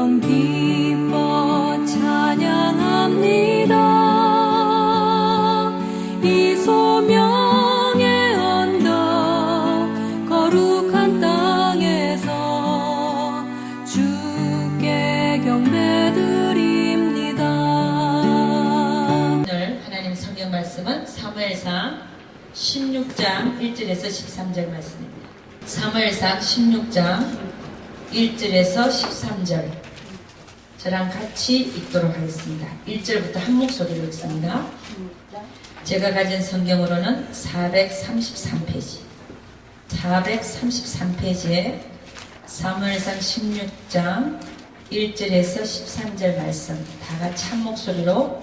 영광 기뻐 찬양합니다. 이 소명의 언덕 거룩한 땅에서 주께 경배드립니다. 오늘 하나님 성경 말씀은 사무엘상 16장 1절에서 13절 말씀입니다. 사무엘상 16장 1절에서 13절 저랑 같이 읽도록 하겠습니다. 1절부터 한 목소리로 읽습니다. 제가 가진 성경으로는 433페이지 433페이지에 사무엘상 16장 1절에서 13절 말씀 다 같이 한 목소리로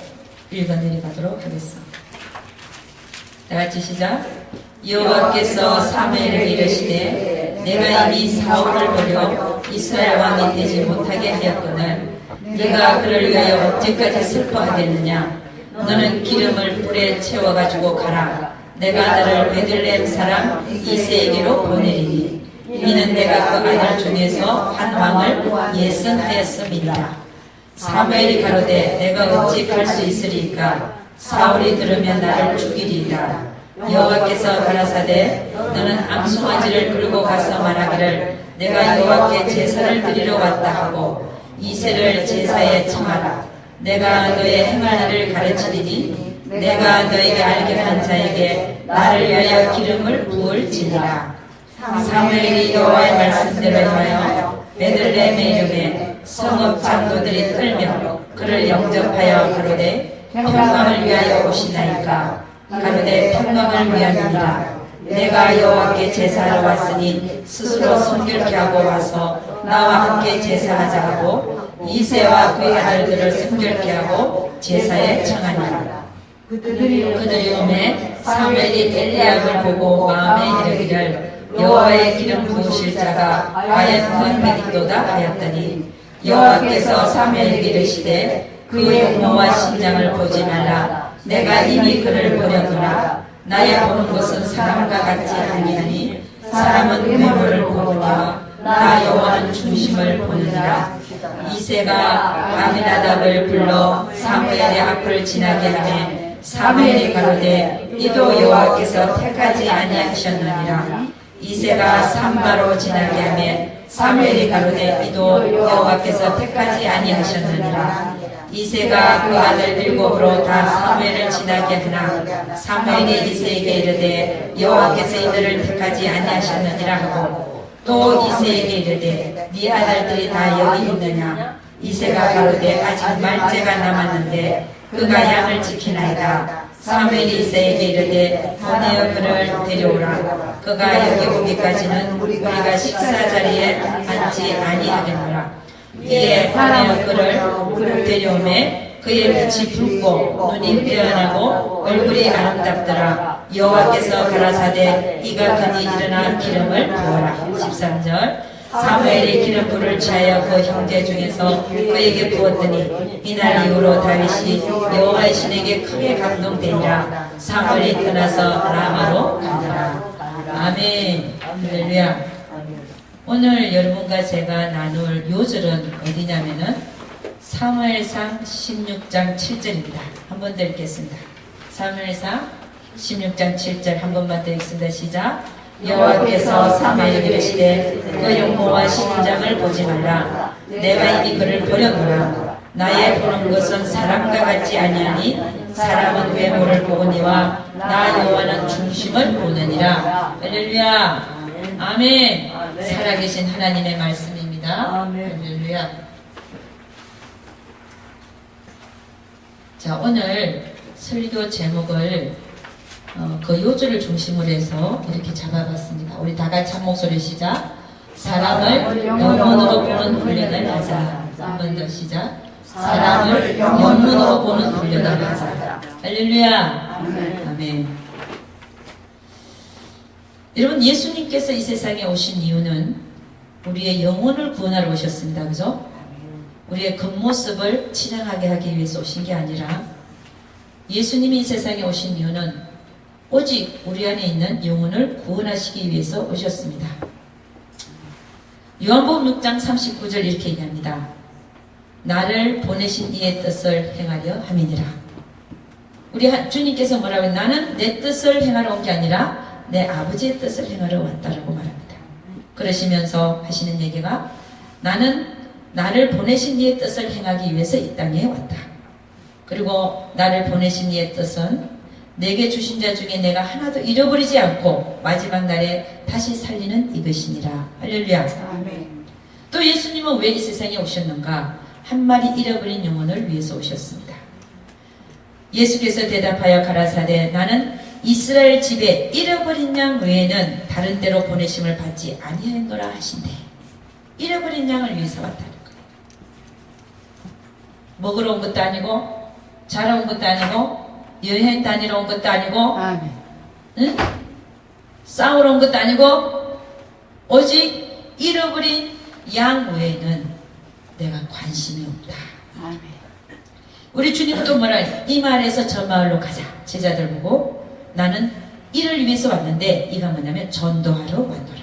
읽어내려가도록 하겠습니다. 다 같이 시작. 여호와께서 사무엘에게 이르시되 내가 이미 사울을 버려 이스라엘 왕이 되지 못하게 하였거늘 네가 그를 위하여 언제까지 슬퍼하겠느냐. 너는 기름을 불에 채워가지고 가라. 내가 너를 베들레헴 사람 이새에게로 보내리니 이는 내가 그 아들 중에서 한 왕을 예선하였음이니라. 사무엘이 가로되 내가 어찌 갈 수 있으리까. 사울이 들으면 나를 죽이리이다. 여호와께서 가라사대 너는 암송아지를 끌고 가서 말하기를 내가 여호와께 제사를 드리러 왔다 하고 이새를 제사에 청하라. 내가 너의 행할 일을 가르치리니 내가 너에게 알게 한 자에게 나를 위하여 기름을 부을지니라. 사무엘이 여호와의 말씀대로 하여 베들레헴에 이르매 성읍 장로들이 떨며 그를 영접하여 가로되 평강을 위하여 오시나이까. 가로되 평강을 위함이니라. 내가 여호와께 제사하러 왔으니 스스로 성결케 하고 와서 나와 함께 제사하자 하고 이새와 그 아들들을 성결케 하고 제사에 청하니라. 그들이 오매 사무엘이 엘리압을 보고 마음에 이르기를 여호와의 기름 부으실 자가 과연 그한테 있도다 하였더니 여호와께서 사무엘에게 이르시되 그의 용모와 심장을 보지 말라. 내가 이미 그를 버렸노라. 나의 보는 것은 사람과 같지 아니하니 사람은 외모를 보느니와 나 여호와는 중심을 보느니라. 이새가 아미나답을 불러 사무엘의 앞을 지나게 하매 사무엘이 가로되 이도 여호와께서 택하지 아니하셨느니라. 이새가 삼바로 지나게 하매 사무엘이 가로되 이도 여호와께서 택하지 아니하셨느니라. 이새가 그 아들 일곱으로 다 사무엘을 지나게 하나 사무엘이 이새에게 이르되 여호와께서 이들을 택하지 아니하셨느니라 하고 또 이새에게 이르되 네 아들들이 다 여기 있느냐. 이새가 가로되 아직 말째가 남았는데 그가 양을 지키나이다. 사무엘이 이새에게 이르되 보내어 그를 데려오라. 그가 여기 오기까지는 우리가 식사 자리에 앉지 아니하겠노라. 이에 보내어 그를 데려오매 그의 빛이 붉고 눈이 빼어나고 얼굴이 아름답더라. 여호와께서 가라사대 이가 그니 일어나 기름을 부어라. 13절 사무엘이 기름 불을 취하여 그 형제 중에서 그에게 부었더니 이날 이후로 다윗이 여호와의 신에게 크게 감동되니라. 사무엘이 떠나서 라마로 가더라. 아멘. 할렐루야. 오늘 여러분과 제가 나눌 요절은 어디냐면은 사무엘상 16장 7절입니다. 한 번 더 읽겠습니다. 사무엘상 16장 7절 한 번만 더 읽습니다. 시작. 여호와께서 사무엘에게 이르시되 그 용모와 심장을 보지 말라. 내가 이미 그를 버렸노라. 나의 보는 것은 사람과 같지 아니하니 사람은 외모를 보거니와 나 여호와는 중심을 보느니라. 할렐루야. 아멘. 살아계신 하나님의 말씀입니다. 할렐루야. 자, 오늘 설교 제목을 그 요절을 중심으로 해서 이렇게 잡아봤습니다. 우리 다 같이 한 목소리 시작. 사람을 영문으로 보는 훈련을 하자. 한 번 더 시작. 사람을 영문으로 보는 훈련을 하자. 할렐루야. 아멘. 여러분, 예수님께서 이 세상에 오신 이유는 우리의 영혼을 구원하러 오셨습니다. 그죠? 우리의 겉모습을 치장하게 하기 위해서 오신 게 아니라 예수님이 이 세상에 오신 이유는 오직 우리 안에 있는 영혼을 구원하시기 위해서 오셨습니다. 요한복음 6장 39절 이렇게 얘기합니다. 나를 보내신 이의 뜻을 행하려 함이니라. 우리 주님께서 뭐라고 해요? 나는 내 뜻을 행하러 온 게 아니라 내 아버지의 뜻을 행하러 왔다라고 말합니다. 그러시면서 하시는 얘기가 나는 나를 보내신 이의 뜻을 행하기 위해서 이 땅에 왔다. 그리고 나를 보내신 이의 뜻은 내게 주신 자 중에 내가 하나도 잃어버리지 않고 마지막 날에 다시 살리는 이것이니라. 할렐루야. 아멘. 또 예수님은 왜 이 세상에 오셨는가? 한 마리 잃어버린 영혼을 위해서 오셨습니다. 예수께서 대답하여 가라사대 나는 이스라엘 집에 잃어버린 양 외에는 다른 데로 보내심을 받지 아니하였노라 하신대. 잃어버린 양을 위해서 왔다는 거예요. 먹으러 온 것도 아니고 자러 온 것도 아니고 여행 다니러 온 것도 아니고 아멘. 응? 싸우러 온 것도 아니고 오직 잃어버린 양 외에는 내가 관심이 없다. 아멘. 우리 주님은 또 뭐라 해요? 이 마을에서 저 마을로 가자. 제자들 보고 나는 이를 위해서 왔는데 이가 뭐냐면 전도하러 왔노라.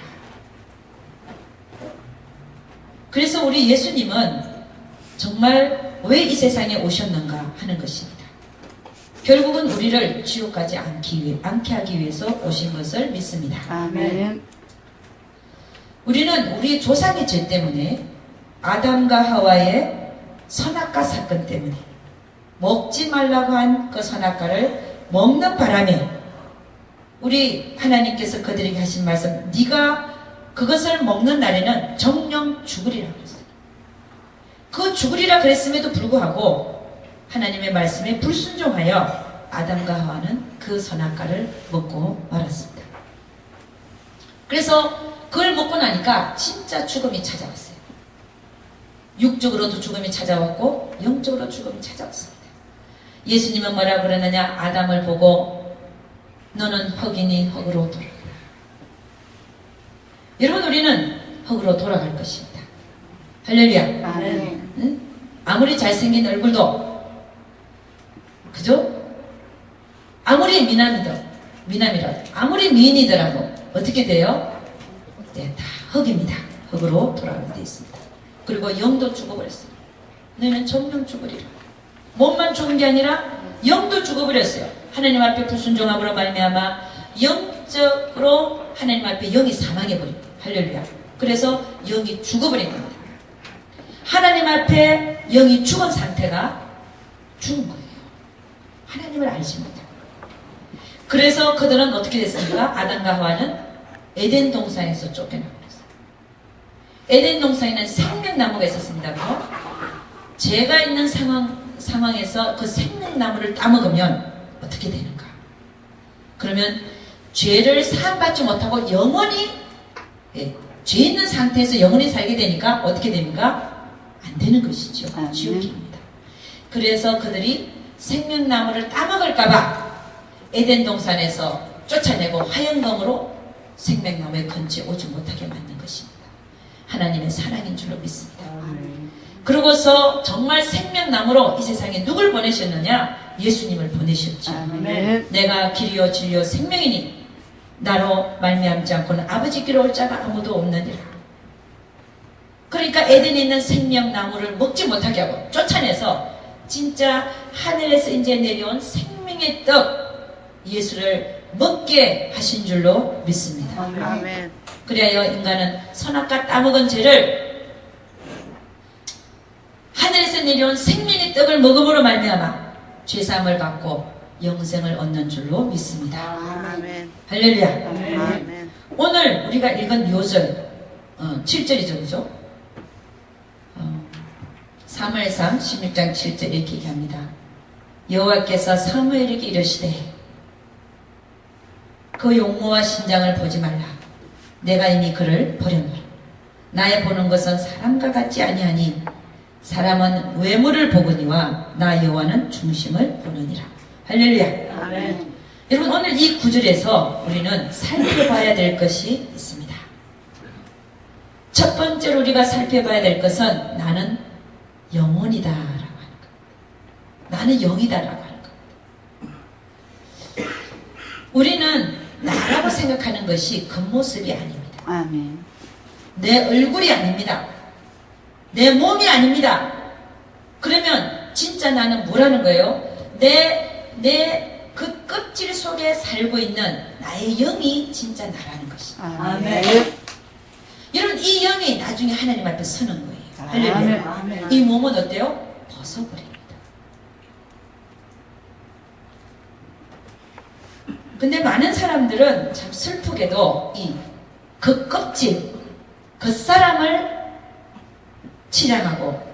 그래서 우리 예수님은 정말 왜 이 세상에 오셨는가 하는 것입니다. 결국은 우리를 지옥 가지 않게 하기 위해서 오신 것을 믿습니다. 아멘. 우리는 우리 조상의 죄 때문에 아담과 하와의 선악과 사건 때문에 먹지 말라고 한 그 선악과를 먹는 바람에 우리 하나님께서 그들에게 하신 말씀 네가 그것을 먹는 날에는 정령 죽으리라 그랬어요. 그 죽으리라 그랬음에도 불구하고 하나님의 말씀에 불순종하여 아담과 하와는 그 선악과를 먹고 말았습니다. 그래서 그걸 먹고 나니까 진짜 죽음이 찾아왔어요. 육적으로도 죽음이 찾아왔고 영적으로 죽음이 찾아왔습니다. 예수님은 뭐라 그러느냐? 아담을 보고 너는 흙이니 흙으로 돌아가라. 여러분 우리는 흙으로 돌아갈 것입니다. 할렐루야. 아멘. 응? 아무리 잘생긴 얼굴도 그죠? 아무리 미남이라도 아무리 미인이더라도 어떻게 돼요? 네, 다 흙입니다. 흙으로 돌아가게 되어 있습니다. 그리고 영도 죽어버렸어요. 너희는 정령 죽으리라. 몸만 죽은 게 아니라 영도 죽어버렸어요. 하나님 앞에 불순종함으로 말미암아 영적으로 하나님 앞에 영이 사망해버립니다. 할렐루야. 그래서 영이 죽어버린 겁니다. 하나님 앞에 영이 죽은 상태가 죽은 거예요. 하나님을 알지 못하고. 그래서 그들은 어떻게 됐습니까? 아담과 하와는 에덴 동산에서 쫓겨나고 그랬어요. 에덴 동산에는 생명나무가 있었습니다. 죄가 있는 상황에서 그 생명나무를 따먹으면 어떻게 되는가? 그러면 죄를 사함받지 못하고 영원히 죄 있는 상태에서 영원히 살게 되니까 어떻게 됩니까? 안 되는 것이죠. 지옥입니다. 그래서 그들이 생명나무를 따먹을까봐 에덴 동산에서 쫓아내고 화영검으로 생명나무에 근처에 오지 못하게 만든 것입니다. 하나님의 사랑인 줄로 믿습니다. 그러고서 정말 생명나무로 이 세상에 누굴 보내셨느냐? 예수님을 보내셨죠. 아멘. 내가 길이요 진리요 생명이니 나로 말미암지 않고는 아버지께로 올 자가 아무도 없느니라. 그러니까 에덴에 있는 생명나무를 먹지 못하게 하고 쫓아내서 진짜 하늘에서 이제 내려온 생명의 떡 예수를 먹게 하신 줄로 믿습니다. 아멘. 그리하여 인간은 선악과 따먹은 죄를 하늘에서 내려온 생명의 떡을 먹음으로 말미암아 죄사함을 받고 영생을 얻는 줄로 믿습니다. 아멘. 할렐루야. 아멘. 오늘 우리가 읽은 요절 7절이죠. 그죠? 사무엘상 16장 7절 이렇게 얘기합니다. 여호와께서 사무엘에게 이르시되 그 용모와 신장을 보지 말라. 내가 이미 그를 버렸노라. 나의 보는 것은 사람과 같지 아니하니 사람은 외모를 보거니와 나 여호와는 중심을 보느니라. 할렐루야. 아멘. 여러분 오늘 이 구절에서 우리는 살펴봐야 될 것이 있습니다. 첫 번째로 우리가 살펴봐야 될 것은 나는 영혼이다 라고 하는 겁니다. 나는 영이다 라고 하는 겁니다. 우리는 나라고 생각하는 것이 겉모습이 아닙니다. 아멘. 내 얼굴이 아닙니다. 내 몸이 아닙니다. 그러면 진짜 나는 뭐라는 거예요? 내 그 껍질 속에 살고 있는 나의 영이 진짜 나라는 것이다. 아멘. 여러분 이 영이 나중에 하나님 앞에 서는 거예요. 아멘. 할렐루야. 아멘. 이 몸은 어때요? 벗어버립니다. 근데 많은 사람들은 참 슬프게도 그 껍질, 그 사람을 치장하고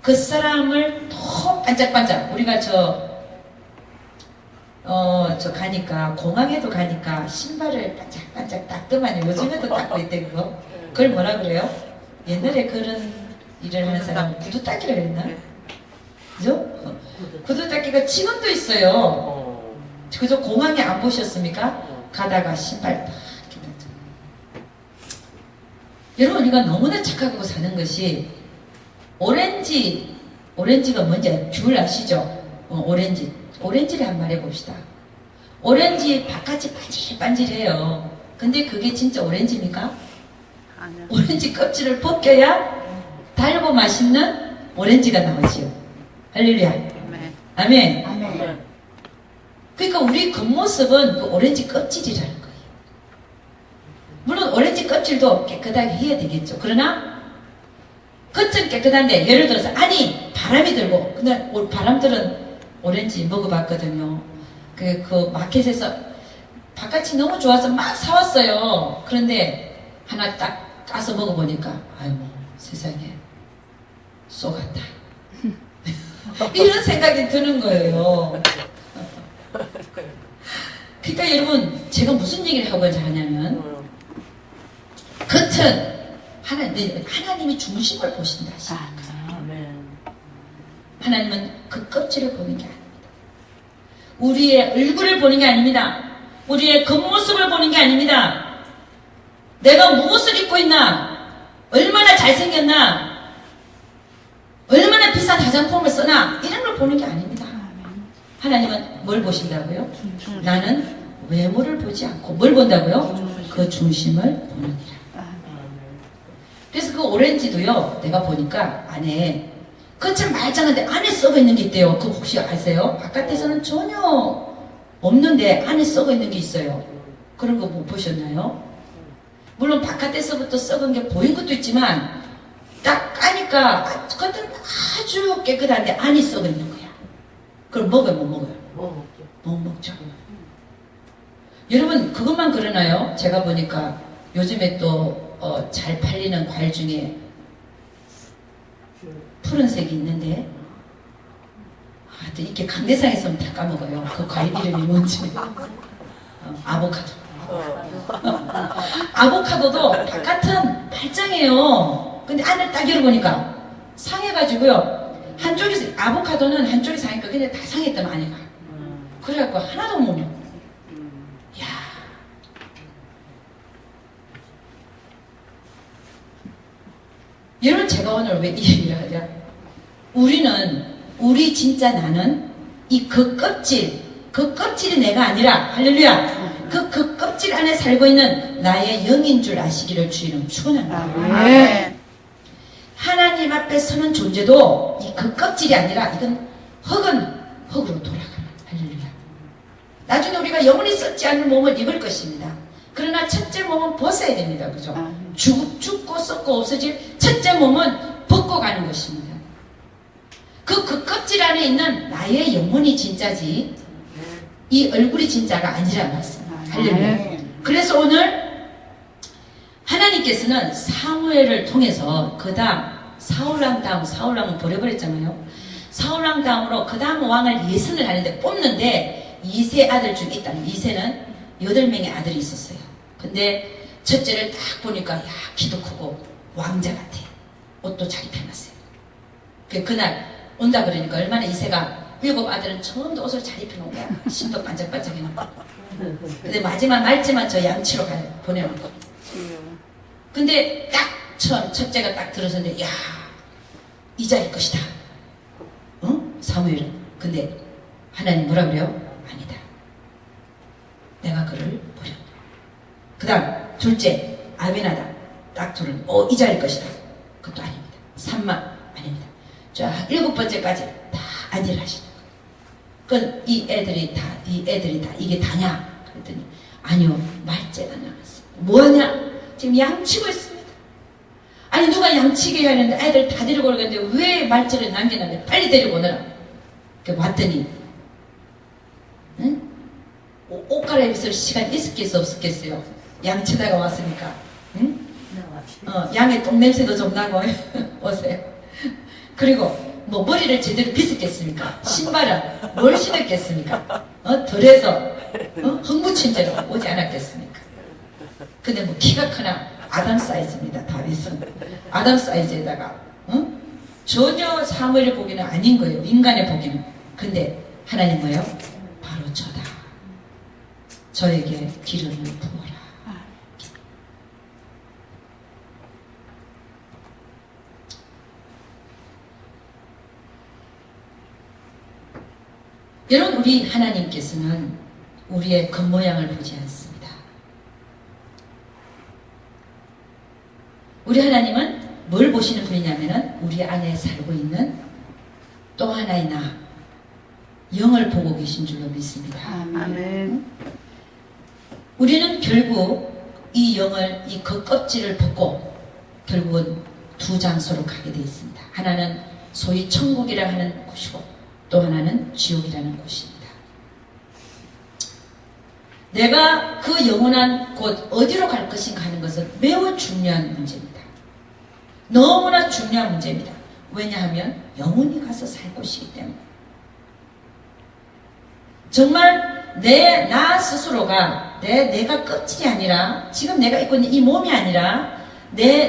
그 사람을 더 반짝반짝 우리가 저 가니까 공항에도 가니까 신발을 반짝반짝 닦더만요. 요즘에도 닦고 있대 그거. 그걸 뭐라 그래요? 옛날에 그런 일을 하는 사람은 구두 닦기라 그랬나? 그죠? 구두 닦기가 지금도 있어요. 그저 공항에 안 보셨습니까? 가다가 신발 딱 이렇게 닦죠. 여러분 우리가 너무나 착하고 사는 것이 오렌지가 뭔지 귤 아시죠? 오렌지를 한번 말해봅시다. 오렌지 바깥이 반질반질해요. 근데 그게 진짜 오렌지입니까? 아니요. 오렌지 껍질을 벗겨야 달고 맛있는 오렌지가 나오지요. 할렐루야. 아멘. 아멘. 아멘. 그러니까 우리 겉모습은 그 오렌지 껍질이라는 거예요. 물론 오렌지 껍질도 깨끗하게 해야 되겠죠. 그러나 겉은 깨끗한데 예를 들어서 아니 바람이 들고 근데 바람들은 오렌지 먹어봤거든요. 그 마켓에서 바깥이 너무 좋아서 막 사왔어요. 그런데 하나 딱 까서 먹어보니까 아이고 세상에 쏘갔다. 이런 생각이 드는 거예요. 그러니까 여러분 제가 무슨 얘기를 하고자 하냐면 겉은 하나님이 중심을 보신다. 하나님은 그 껍질을 보는 게 아닙니다. 우리의 얼굴을 보는 게 아닙니다. 우리의 겉모습을 보는 게 아닙니다. 내가 무엇을 입고 있나? 얼마나 잘생겼나? 얼마나 비싼 화장품을 쓰나? 이런 걸 보는 게 아닙니다. 하나님은 뭘 보신다고요? 나는 외모를 보지 않고 뭘 본다고요? 그 중심을 보느니라. 그래서 그 오렌지도요, 내가 보니까 안에 겉은 말짱한데 안에 썩어 있는 게 있대요. 그거 혹시 아세요? 바깥에서는 전혀 없는데 안에 썩어 있는 게 있어요. 그런 거 못 보셨나요? 물론 바깥에서부터 썩은 게 보인 것도 있지만 딱 까니까 겉은 아주 깨끗한데 안이 썩어 있는 거야. 그럼 먹어요? 못 먹어요? 못 먹죠. 여러분 그것만 그러나요? 제가 보니까 요즘에 또 잘 팔리는 과일 중에 푸른색이 있는데 또 이렇게 강대상에서는 다 까먹어요. 그 과일 이름이 뭔지. 아보카도. 아보카도도 바깥은 발장해요. 근데 안을 딱 열어보니까 상해가지고요. 한쪽에서 아보카도는 한쪽이 상했고 근데 다 상했더만 안에가. 그래갖고 하나도 못 먹어. 야. 여러분 제가 오늘 왜 이 얘기를 하냐? 우리 진짜 나는 그 껍질이 내가 아니라 할렐루야. 그 껍질 안에 살고 있는 나의 영인 줄 아시기를 주의는 축원합니다. 아멘. 하나님 앞에 서는 존재도 그 껍질이 아니라 이건 흙으로 돌아가는 할렐루야. 나중에 우리가 영원히 썩지 않을 몸을 입을 것입니다. 그러나 첫째 몸은 벗어야 됩니다. 그죠? 죽고 썩고 없어질 첫째 몸은 벗고 가는 것입니다. 그 껍질 안에 있는 나의 영혼이 진짜지 이 얼굴이 진짜가 아니라 말씀입니다. 할렐루야. 그래서 오늘 하나님께서는 사무엘을 통해서 그 다음 사울왕은 버려버렸잖아요. 사울왕 다음으로 그 다음 왕을 예선을 하는데 뽑는데 이세 아들 중에 있다면 이세는 8명의 아들이 있었어요. 근데 첫째를 딱 보니까 야 키도 크고 왕자 같아. 옷도 잘 입혀놨어요. 그날 온다 그러니까 얼마나 이세가 7 아들은 처음부터 옷을 잘 입혀놓은 거야. 심도 반짝반짝 해놓고. 근데 마지막 날짜만 저 양치로 보내놓고. 근데 딱 처음 첫째가 딱 들어섰는데 야 이자일 것이다. 사무엘은. 근데 하나님 뭐라 그래요? 아니다. 내가 그를 버렸다. 그 다음 둘째 아비나답 딱 둘은 이자일 것이다. 그것도 아닙니다. 삼만 아닙니다. 쫙 7번째까지 다 안일 하시는 거예요. 그건 이 애들이 다 이게 다냐? 그랬더니 아니요, 말째가 나갔어요. 뭐하냐? 지금 양치고 있습니다. 아니 누가 양치게 하는데 애들 다 데리고 오는데 왜 말째를 남겨놨는데 빨리 데리고 오너라. 왔더니 응? 옷 갈아입을 시간 있었겠어 없었겠어요? 양치다가 왔으니까 응? 양의 똥냄새도 좀 나고 오세요. 그리고 뭐 머리를 제대로 빗었겠습니까? 신발은 뭘 신었겠습니까? 덜해서 흙묻힌 채로 오지 않았겠습니까? 근데 뭐 키가 크나 아담 사이즈입니다. 다윗은 아담 사이즈에다가 전혀 사무엘의 보기는 아닌 거예요. 인간의 보기는. 근데 하나님 뭐예요? 바로 저다. 저에게 기름을 부어라. 여러분, 우리 하나님께서는 우리의 겉모양을 보지 않습니다. 우리 하나님은 뭘 보시는 분이냐면은 우리 안에 살고 있는 또 하나의 나, 영을 보고 계신 줄로 믿습니다. 아멘. 우리는 결국 이 영을, 이 겉껍질을 벗고 결국은 두 장소로 가게 되어 있습니다. 하나는 소위 천국이라 하는 곳이고 또 하나는 지옥이라는 곳입니다. 내가 그 영원한 곳 어디로 갈 것인가 하는 것은 매우 중요한 문제입니다. 너무나 중요한 문제입니다. 왜냐하면 영원히 가서 살 곳이기 때문에. 정말 나 스스로가 내가 껍질이 아니라 지금 내가 입고 있는 이 몸이 아니라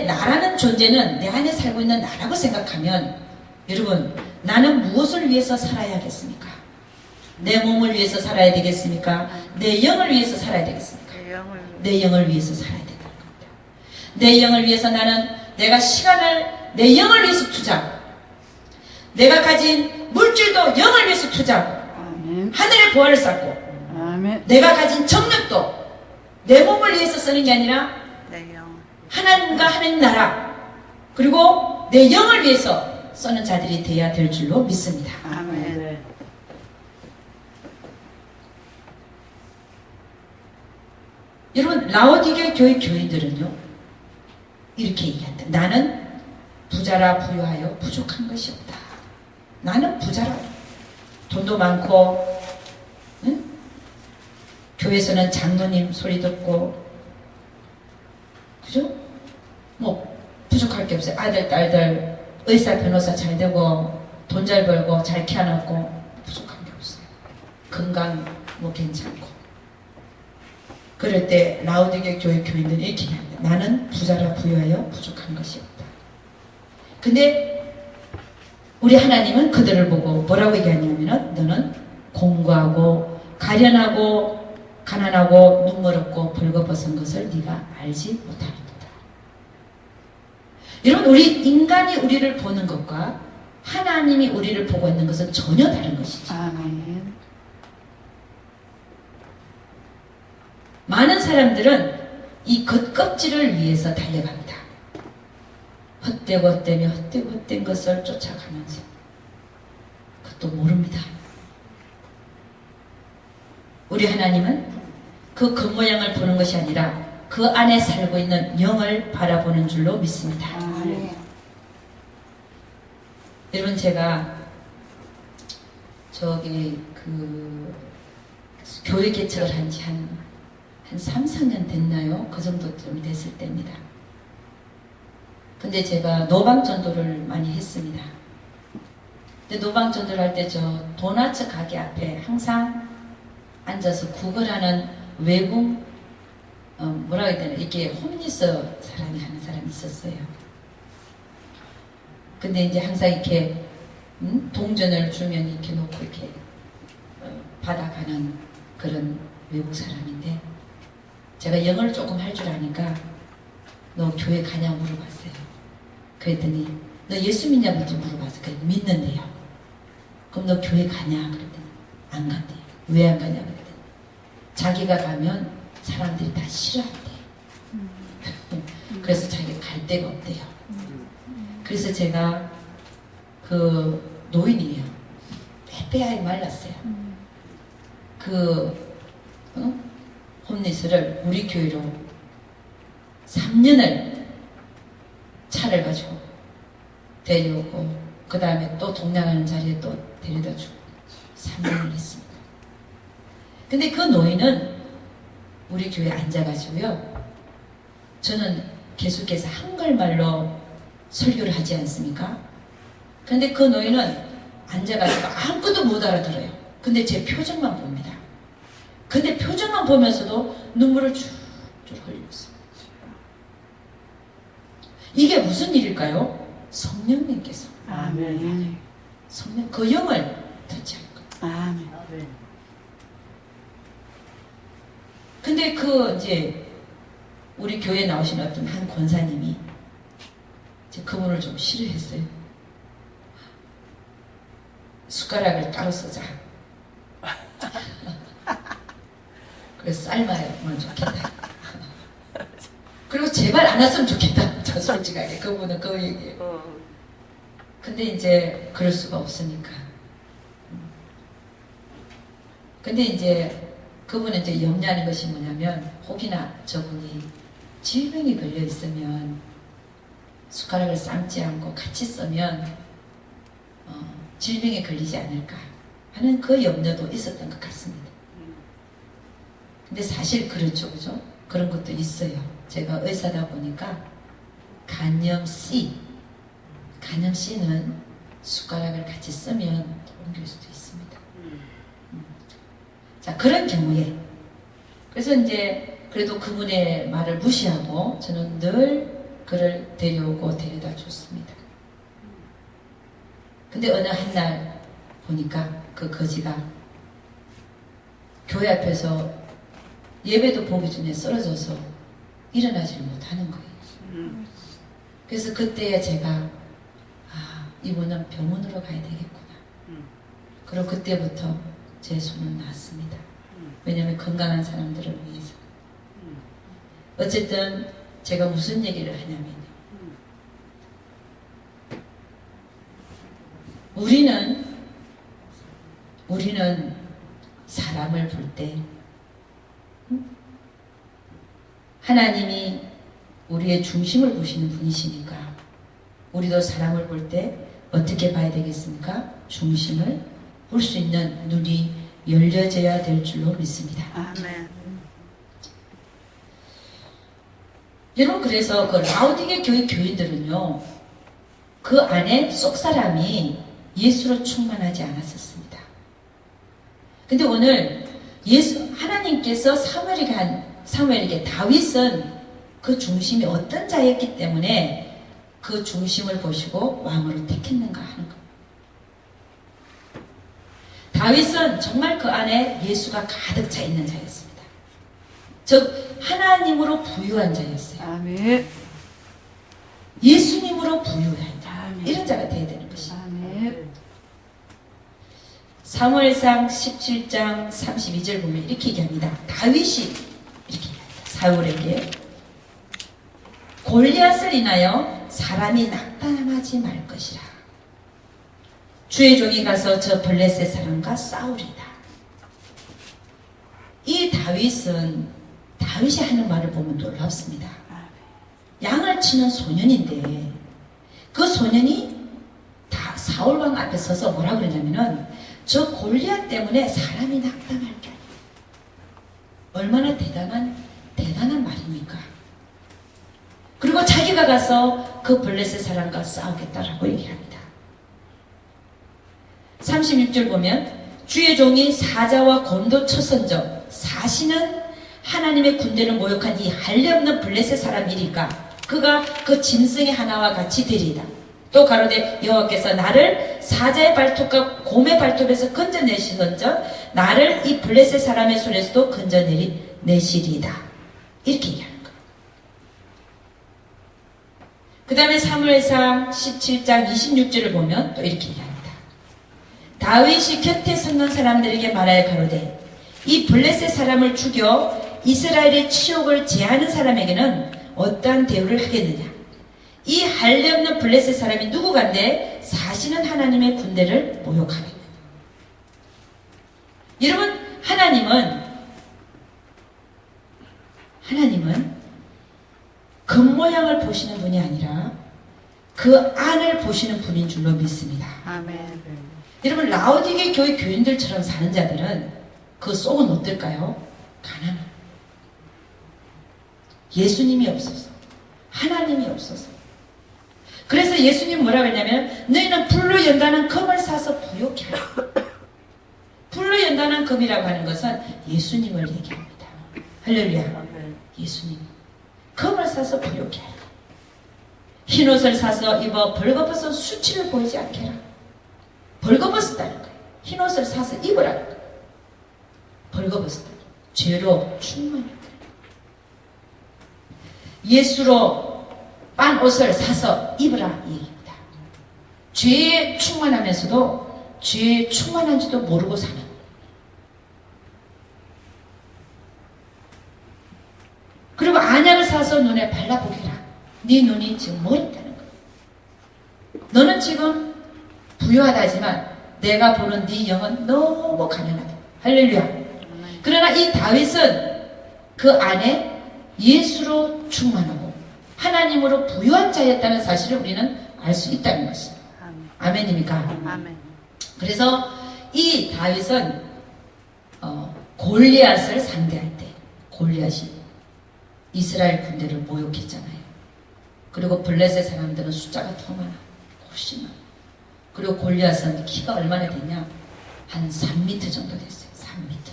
나라는 존재는 내 안에 살고 있는 나라고 생각하면 여러분, 나는 무엇을 위해서 살아야겠습니까? 내 몸을 위해서 살아야 되겠습니까? 내 영을 위해서 살아야 되겠습니까? 내 영을 위해서 살아야 된다는 겁니다. 내 영을 위해서 나는 내가 시간을 내 영을 위해서 투자, 내가 가진 물질도 영을 위해서 투자, 아멘. 하늘의 보화를 쌓고 아멘. 내가 가진 정력도 내 몸을 위해서 쓰는 게 아니라 하나님과 하나님 나라 그리고 내 영을 위해서 쓰는 자들이 되어야 될 줄로 믿습니다. 아멘. 여러분, 라오디게 교회 교인들은요 이렇게 얘기한다. 나는 부자라 부유하여 부족한 것이 없다. 나는 부자라, 돈도 많고 응? 교회에서는 장로님 소리 듣고 그죠? 뭐 부족할 게 없어요. 아들 딸들 의사 변호사 잘 되고 돈 잘 벌고 잘 키워놓고 부족한 게 없어요. 건강 뭐 괜찮고. 그럴 때 라오디게 교회 교인들은 이렇게 얘기합니다. 나는 부자라 부유하여 부족한 것이 없다. 근데 우리 하나님은 그들을 보고 뭐라고 얘기하냐면은 너는 공고하고 가련하고 가난하고 눈물 없고 벌거벗은 것을 네가 알지 못하는도다. 여러분, 우리 인간이 우리를 보는 것과 하나님이 우리를 보고 있는 것은 전혀 다른 것이죠. 아멘. 많은 사람들은 이 겉껍질을 위해서 달려갑니다. 헛되고 헛되며 헛되고 헛된 것을 쫓아가면서 그것도 모릅니다. 우리 하나님은 그 겉모양을 보는 것이 아니라 그 안에 살고 있는 영을 바라보는 줄로 믿습니다. 아멘. 여러분, 제가 그 교회 개척을 한 지 한 3, 4년 됐나요? 그 정도 좀 됐을 때입니다. 근데 제가 노방전도를 많이 했습니다. 근데 노방전도를 할 때 저 도나츠 가게 앞에 항상 앉아서 구걸하는 외국 뭐라고 해야 되나, 이렇게 홈리스 사람이 하는 사람이 있었어요. 근데 이제 항상 이렇게 동전을 주면 이렇게 놓고 이렇게 받아가는 그런 외국 사람인데, 제가 영어를 조금 할 줄 아니까 너 교회 가냐고 물어봤어요. 그랬더니 너 예수 믿냐부터 물어봤어요. 그래, 믿는데요. 그럼 너 교회 가냐? 그랬더니 안 간대요. 왜 안 가냐? 그랬더니 자기가 가면 사람들이 다 싫어한대요. 그래서 자기가 갈 데가 없대요. 그래서 제가 그 노인이에요. 빼빼하게 말랐어요. 그 홈리스를 우리 교회로 3년을 차를 가지고 데려오고 그 다음에 또 동냥하는 자리에 또 데려다 주고 3년을 했습니다. 근데 그 노인은 우리 교회에 앉아가지고요. 저는 계속해서 한글말로 설교를 하지 않습니까? 근데 그 노인은 앉아가지고 아무것도 못 알아들어요. 근데 제 표정만 봅니다. 근데 표정만 보면서도 눈물을 쭉쭉 흘리고 있어요. 이게 무슨 일일까요? 성령님께서 아멘. 성령 그 영을 터치할 거예요. 아멘. 근데 그 이제 우리 교회에 나오신 어떤 한 권사님이 이제 그분을 좀 싫어했어요. 숟가락을 따로 쓰자. 그래서 삶아야만 좋겠다. 그리고 제발 안 왔으면 좋겠다. 저 솔직하게 그분은 그 얘기예요. 근데 이제 그럴 수가 없으니까. 근데 이제 그분은 이제 염려하는 것이 뭐냐면 혹이나 저분이 질병이 걸려 있으면 숟가락을 삶지 않고 같이 쓰면 질병에 걸리지 않을까 하는 그 염려도 있었던 것 같습니다. 근데 사실 그렇죠, 그죠? 그런 것도 있어요. 제가 의사다 보니까 간염C, 간염C는 숟가락을 같이 쓰면 옮길 수도 있습니다. 자, 그런 경우에 그래서 이제 그래도 그분의 말을 무시하고 저는 늘 그를 데려오고 데려다 줬습니다. 근데 어느 한 날 보니까 그 거지가 교회 앞에서 예배도 보기 전에 쓰러져서 일어나질 못하는 거예요. 그래서 그때야 제가 이분은 병원으로 가야 되겠구나. 그리고 그때부터 제 손을 놨습니다. 왜냐하면 건강한 사람들을 위해서. 어쨌든 제가 무슨 얘기를 하냐면요. 우리는 사람을 볼 때 하나님이 우리의 중심을 보시는 분이시니까 우리도 사람을 볼 때 어떻게 봐야 되겠습니까? 중심을 볼 수 있는 눈이 열려져야 될 줄로 믿습니다. 아멘. 여러분 그래서 그 라우디게 교회 교인들은요 그 안에 속 사람이 예수로 충만하지 않았었습니다. 근데 오늘 하나님께서 사무엘에게 다윗은 그 중심이 어떤 자였기 때문에 그 중심을 보시고 왕으로 택했는가 하는 겁니다. 다윗은 정말 그 안에 예수가 가득 차 있는 자였습니다. 즉 하나님으로 부유한 자였어요. 아멘. 예수님으로 부유한 자. 아멘. 이런 자가 되어야 되는 것입니다. 아멘. 사무엘상 17장 32절 보면 이렇게 얘기합니다. 다윗이 이렇게 얘기합니다. 사울에게 골리앗을 인하여 사람이 낙담하지 말 것이라. 주의 종이 가서 저 블레셋 사람과 싸우리다. 이 다윗이 하는 말을 보면 놀랍습니다. 양을 치는 소년인데 그 소년이 다 사울왕 앞에 서서 뭐라 그러냐면은 저 골리앗 때문에 사람이 낙담할 게 아니에요. 얼마나 대단한 말입니까? 그리고 자기가 가서 그 블레셋 사람과 싸우겠다라고 얘기합니다. 36절 보면 주의 종이 사자와 곰도 쳐선적 사시는 하나님의 군대를 모욕한 이 할례 없는 블레셋 사람이니까 그가 그 짐승의 하나와 같이 되리이다. 또 가로되 여호와께서 나를 사자의 발톱과 곰의 발톱에서 건져내시던저 나를 이 블레셋 사람의 손에서도 건져내시리이다. 이렇게 얘기하는 거예요. 그 다음에 사무엘상 17장 26절을 보면 또 이렇게 얘기합니다. 다윗이 곁에 섰는 사람들에게 말하여 가로되 이 블레셋 사람을 죽여 이스라엘의 치욕을 제하는 사람에게는 어떠한 대우를 하겠느냐. 이 할례 없는 블레셋 사람이 누구간데 사시는 하나님의 군대를 모욕하겠느냐. 여러분, 하나님은 겉모양을 보시는 분이 아니라 그 안을 보시는 분인 줄로 믿습니다. 아멘. 여러분, 라오디게 교회 교인들처럼 사는 자들은 그 속은 어떨까요? 가난한. 예수님이 없어서, 하나님이 없어서. 그래서 예수님 뭐라고 했냐면, 너희는 불로 연다는 금을 사서 부욕해 하라. 불로 연다는 금이라고 하는 것은 예수님을 얘기합니다. 할렐루야. 예수님. 금을 사서 부욕해 하라. 흰옷을 사서 입어 벌거벗은 수치를 보이지 않게 하라. 벌거벗었다는 거예요. 흰옷을 사서 입으라는 거예요. 벌거벗었다. 죄로 충만했다. 예수로 빤 옷을 사서 입으라 이 얘기입니다. 죄에 충만하면서도 죄에 충만한지도 모르고 사는. 그리고 안약을 사서 눈에 발라보게 해라. 네 눈이 지금 멀었다는 거예요. 너는 지금 부유하다지만 내가 보는 네 영은 너무 가난하다. 할렐루야. 그러나 이 다윗은 그 안에 예수로 충만하고 하나님으로 부유한 자였다는 사실을 우리는 알 수 있다는 것입니다. 아멘입니까? 아멘. 그래서 이 다윗은 골리앗을 상대할 때 골리앗이 이스라엘 군대를 모욕했잖아요. 그리고 블레셋 사람들은 숫자가 더 많아. 훨씬 많아. 그리고 골리앗은 키가 얼마나 되냐? 한 3m 정도 됐어요. 3m.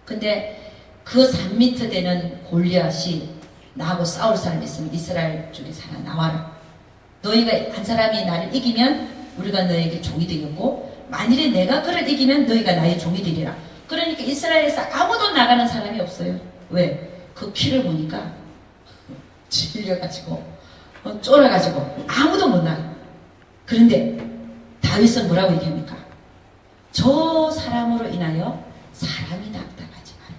근데 그 3m 되는 골리앗이 나하고 싸울 사람이 있으면 이스라엘 쪽에서 하나 나와라. 너희가 한 사람이 나를 이기면 우리가 너에게 종이 되겠고, 만일에 내가 그를 이기면 너희가 나의 종이 되리라. 그러니까 이스라엘에서 아무도 나가는 사람이 없어요. 왜? 그 키를 보니까 질려가지고 쫄아가지고 아무도 못 나가. 그런데 다윗은 뭐라고 얘기합니까? 저 사람으로 인하여 사람이 낙담하지 마라.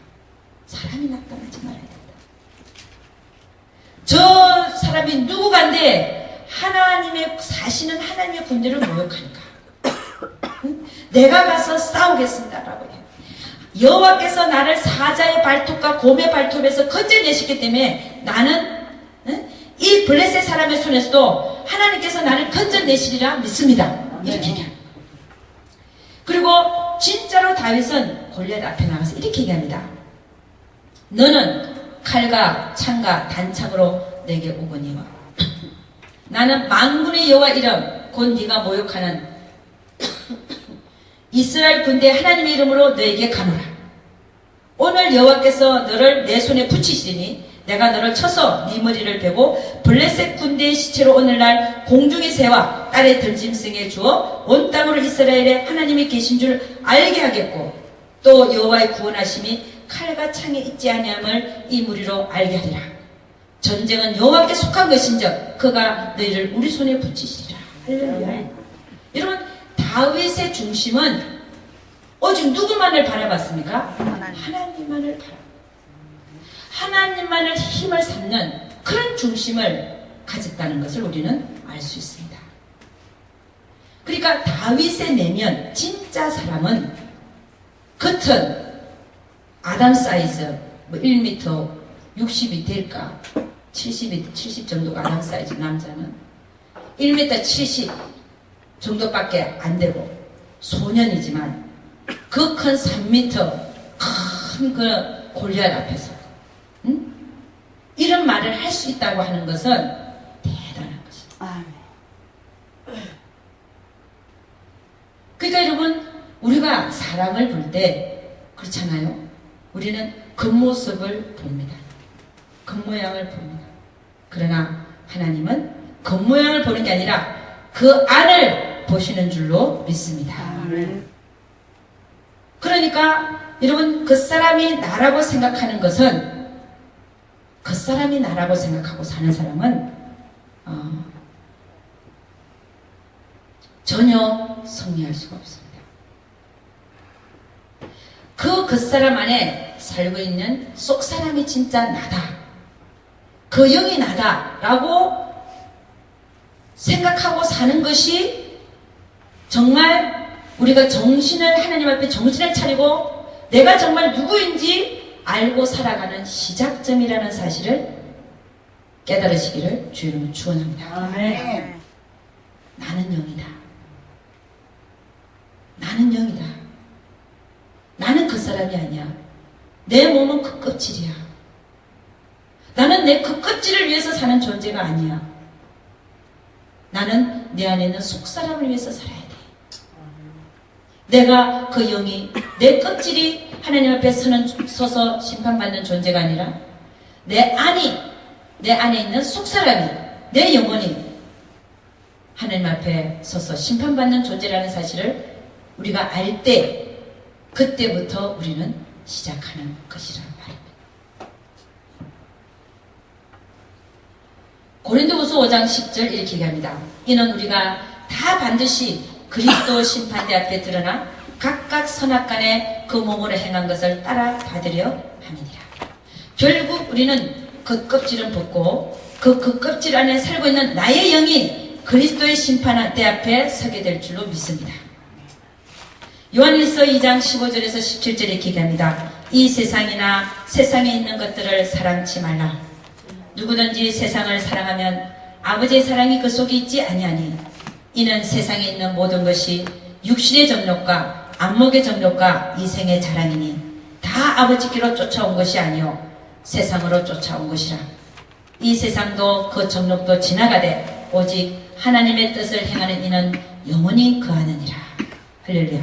사람이 낙담하지 말아야 된다. 저 사람이 누구간데 하나님의 사시는 하나님의 군대를 모욕하니까 내가 가서 싸우겠습니다라고 해요. 여호와께서 나를 사자의 발톱과 곰의 발톱에서 건져내시기 때문에 나는 이 블레셋 사람의 손에서도 하나님께서 나를 건져내시리라 믿습니다. 이렇게 얘기합니다. 그리고 진짜로 다윗은 골리앗 앞에 나가서 이렇게 얘기합니다. 너는 칼과 창과 단창으로 내게 오거니와 나는 만군의 여호와 이름 곧 네가 모욕하는 이스라엘 군대 하나님의 이름으로 너에게 가노라. 오늘 여호와께서 너를 내 손에 붙이시니 내가 너를 쳐서 네 머리를 베고 블레셋 군대의 시체로 오늘날 공중의 새와 딸의 들짐승에 주어 온 땅으로 이스라엘에 하나님이 계신 줄 알게 하겠고 또 여호와의 구원하심이 칼과 창에 있지 아니함을 이 무리로 알게 하리라. 전쟁은 여호와께 속한 것인즉 그가 너희를 우리 손에 붙이시리라. 할렐루야. 여러분, 다윗의 중심은 오직 누구만을 바라봤습니까? 하나님만을 바라. 하나님만을 힘을 삼는 그런 중심을 가졌다는 것을 우리는 알 수 있습니다. 그러니까 다윗의 내면 진짜 사람은 겉은 아담 사이즈 뭐 1m 60이 될까 70 정도가 아담 사이즈 남자는 1m 70 정도밖에 안 되고 소년이지만 그 큰 3m 큰 그 골리앗 앞에서 이런 말을 할 수 있다고 하는 것은 대단한 것입니다. 아멘. 그러니까 여러분, 우리가 사람을 볼 때 그렇잖아요. 우리는 겉모습을 봅니다. 겉모양을 봅니다. 그러나 하나님은 겉모양을 보는 게 아니라 그 안을 보시는 줄로 믿습니다. 아멘. 그러니까 여러분, 그 사람이 나라고 생각하는 것은 그 사람이 나라고 생각하고 사는 사람은 전혀 승리할 수가 없습니다. 그 사람 안에 살고 있는 속 사람이 진짜 나다. 그 영이 나다 라고 생각하고 사는 것이 정말 우리가 정신을 하나님 앞에 정신을 차리고 내가 정말 누구인지 알고 살아가는 시작점이라는 사실을 깨달으시기를 주의 이름으로 축원합니다. 아멘. 나는 영이다. 나는 영이다. 나는 그 사람이 아니야. 내 몸은 그 껍질이야. 나는 내 그 껍질을 위해서 사는 존재가 아니야. 나는 내 안에 있는 속사람을 위해서 살아야 돼. 내가 그 영이, 내 껍질이 하나님 앞에 서서 심판받는 존재가 아니라 내 안에 있는 속사람이, 내 영혼이 하나님 앞에 서서 심판받는 존재라는 사실을 우리가 알 때, 그때부터 우리는 시작하는 것이란 말입니다. 고린도후서 5장 10절 이렇게 얘기합니다. 이는 우리가 다 반드시 그리스도 심판대 앞에 드러나 각각 선악간에 그 몸으로 행한 것을 따라 받으려 함이니라. 결국 우리는 그 껍질은 벗고 그 껍질 안에 살고 있는 나의 영이 그리스도의 심판대 앞에 서게 될 줄로 믿습니다. 요한일서 2장 15절에서 17절에 이렇게 얘기합니다. 이 세상이나 세상에 있는 것들을 사랑치 말라. 누구든지 세상을 사랑하면 아버지의 사랑이 그 속에 있지 아니하니 이는 세상에 있는 모든 것이 육신의 정욕과 안목의 정욕과 이생의 자랑이니 다 아버지께로 쫓아온 것이 아니요 세상으로 쫓아온 것이라. 이 세상도 그 정욕도 지나가되 오직 하나님의 뜻을 행하는 이는 영원히 거하느니라. 할렐루야.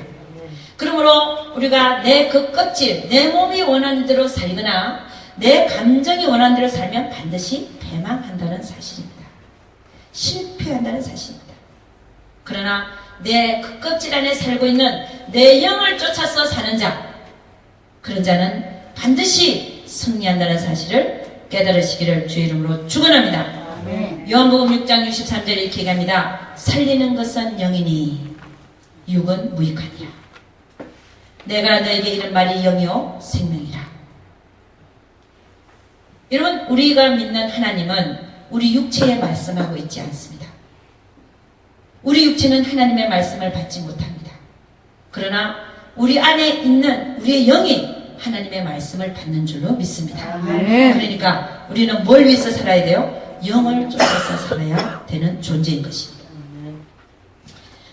그러므로 우리가 내 그 껍질, 내 몸이 원하는 대로 살거나 내 감정이 원하는 대로 살면 반드시 패망한다는 사실입니다. 실패한다는 사실입니다. 그러나 내 그 껍질 안에 살고 있는 내 영을 쫓아서 사는 자, 그런 자는 반드시 승리한다는 사실을 깨달으시기를 주의 이름으로 축원합니다. 요한복음 6장 63절에 이렇게 얘기합니다. 살리는 것은 영이니 육은 무익하니라. 내가 너에게 이른 말이 영이요 생명이라. 여러분, 우리가 믿는 하나님은 우리 육체에 말씀하고 있지 않습니다. 우리 육체는 하나님의 말씀을 받지 못합니다. 그러나 우리 안에 있는 우리의 영이 하나님의 말씀을 받는 줄로 믿습니다. 아멘. 그러니까 우리는 뭘 위해서 살아야 돼요? 영을 쫓아서 살아야 되는 존재인 것입니다.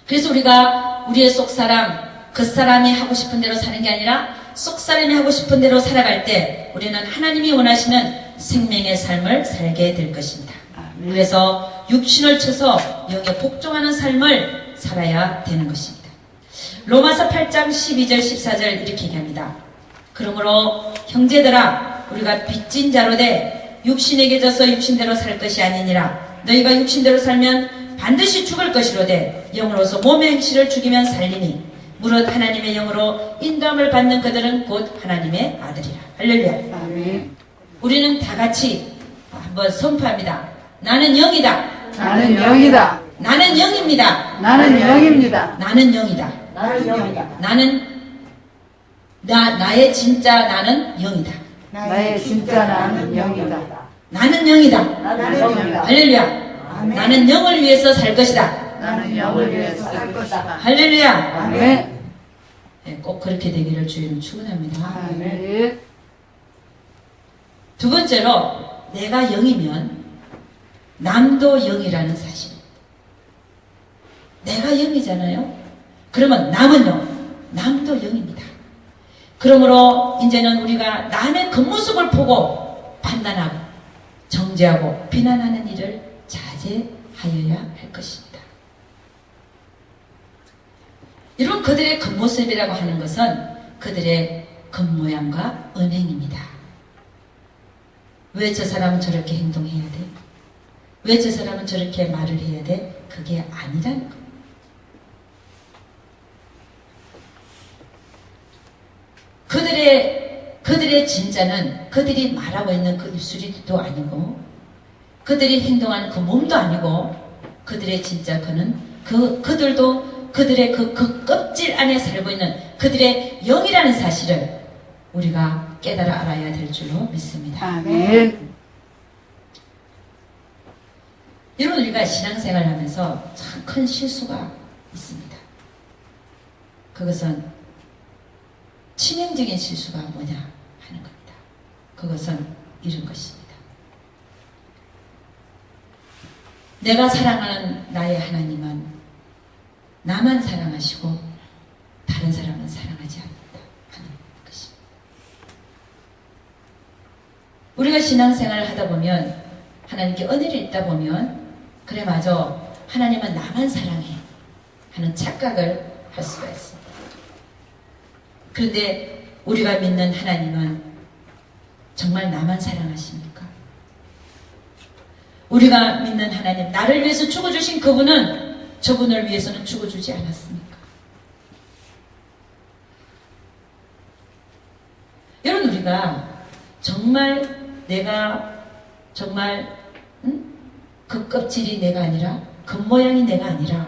그래서 우리가 우리의 속사람, 그 사람이 하고 싶은 대로 사는 게 아니라 속사람이 하고 싶은 대로 살아갈 때 우리는 하나님이 원하시는 생명의 삶을 살게 될 것입니다. 그래서 육신을 쳐서 영에 복종하는 삶을 살아야 되는 것입니다. 로마서 8장 12절 14절 이렇게 얘기합니다. 그러므로 형제들아 우리가 빚진 자로 돼 육신에게 져서 육신대로 살 것이 아니니라. 너희가 육신대로 살면 반드시 죽을 것이로되 영으로서 몸의 행실을 죽이면 살리니 무릇 하나님의 영으로 인도함을 받는 그들은 곧 하나님의 아들이라. 할렐루야. 아멘. 우리는 다 같이 한번 선포합니다. 나는 영이다. 나는 영이다. 나는 영입니다. 나는 영입니다. 나는 영이다. 나는 영이다. 나의 진짜 나는 영이다. 나의 진짜 나는 영이다. 나는 영이다. 나는 영이다. 할렐루야. 나는 영을 위해서 살 것이다. 나는 영을 위해서 살 것이다. 할렐루야. 아멘. 네, 꼭 그렇게 되기를 주님 축원합니다. 아멘. 두 번째로 내가 영이면 남도 영이라는 사실. 내가 영이잖아요. 그러면 남은요. 남도 영입니다. 그러므로 이제는 우리가 남의 겉모습을 보고 판단하고 정죄하고 비난하는 일을 자제하여야 할 것입니다. 여러분, 그들의 겉모습이라고 하는 것은 그들의 겉모양과 언행입니다. 왜 저 사람은 저렇게 행동해야 돼? 왜 저 사람은 저렇게 말을 해야 돼? 그게 아니라는 겁니다. 그들의 진짜는 그들이 말하고 있는 그 입술이도 아니고 그들이 행동하는 그 몸도 아니고 그들의 진짜 그들도 그들의 그 껍질 안에 살고 있는 그들의 영이라는 사실을 우리가 깨달아 알아야 될 줄로 믿습니다. 아멘. 여러분, 우리가 신앙생활을 하면서 참 큰 실수가 있습니다. 그것은 치명적인 실수가 뭐냐 하는 겁니다. 그것은 이런 것입니다. 내가 사랑하는 나의 하나님은 나만 사랑하시고 다른 사람은 사랑하지 않는다 하는 것입니다. 우리가 신앙생활을 하다 보면, 하나님께 은혜를 있다 보면, 그래 맞아, 하나님은 나만 사랑해 하는 착각을 할 수가 있습니다. 그런데 우리가 믿는 하나님은 정말 나만 사랑하십니까? 우리가 믿는 하나님, 나를 위해서 죽어주신 그분은 저분을 위해서는 죽어주지 않았습니까? 여러분, 우리가 정말 내가 정말 그 껍질이 내가 아니라, 겉모양이 내가 아니라